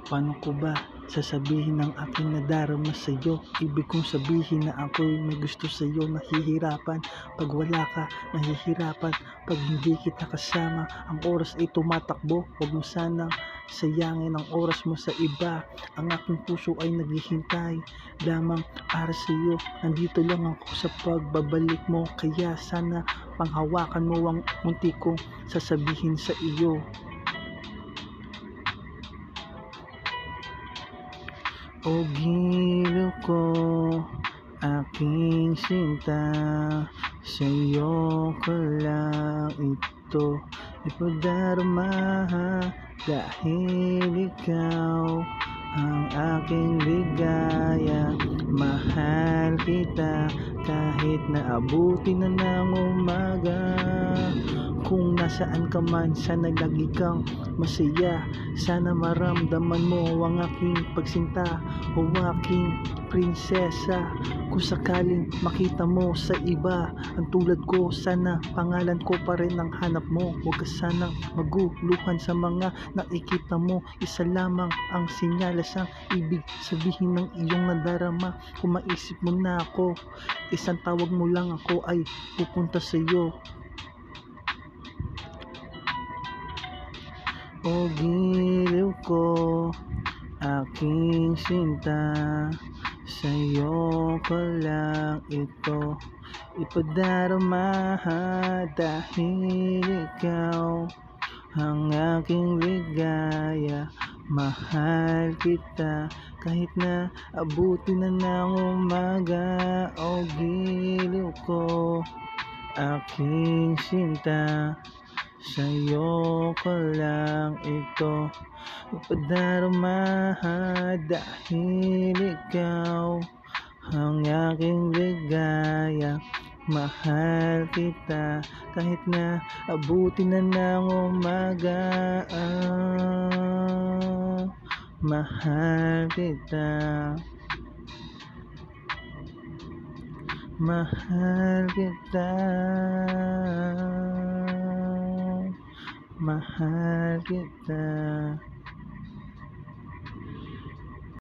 Paano ko ba sasabihin ang aking nadarama sa'yo? Ibig kong sabihin na ako'y may gusto sa'yo. Nahihirapan pag wala ka, nahihirapan pag hindi kita kasama. Ang oras ay tumatakbo, huwag mo sanang sayangin ang oras mo sa iba. Ang aking puso ay naghihintay lamang para sa'yo. Nandito lang ako sa pagbabalik mo, kaya sana panghawakan mo ang munti kong sasabihin sa iyo. O giliw ko, aking sinta, sa'yo ko lang ito ipadarama, dahil ikaw ang aking ligaya. Mahal kita kahit naabutin na ng umaga. Kung nasaan ka man, sana lagi kang masaya. Sana maramdaman mo ang aking pagsinta, o aking prinsesa. Kung sakaling makita mo sa iba ang tulad ko, sana pangalan ko pa rin ang hanap mo. Huwag ka sanang maguluhan sa mga nakikita mo. Isa lamang ang sinyalas ang ibig sabihin ng iyong nadarama. Kung maisip mo na ako, isang tawag mo lang, ako ay pupunta sa iyo. O giliw ko, aking sinta, sa'yo ko lang ito ipadarama, dahil ikaw ang aking ligaya. Mahal kita kahit na abutin na ng umaga. O giliw ko, aking sinta, sa'yo ko lang ito ipadarama, dahil ikaw ang aking ligaya. Mahal kita kahit na abutin na ng umaga. Mahal kita, mahal kita, mahal kita.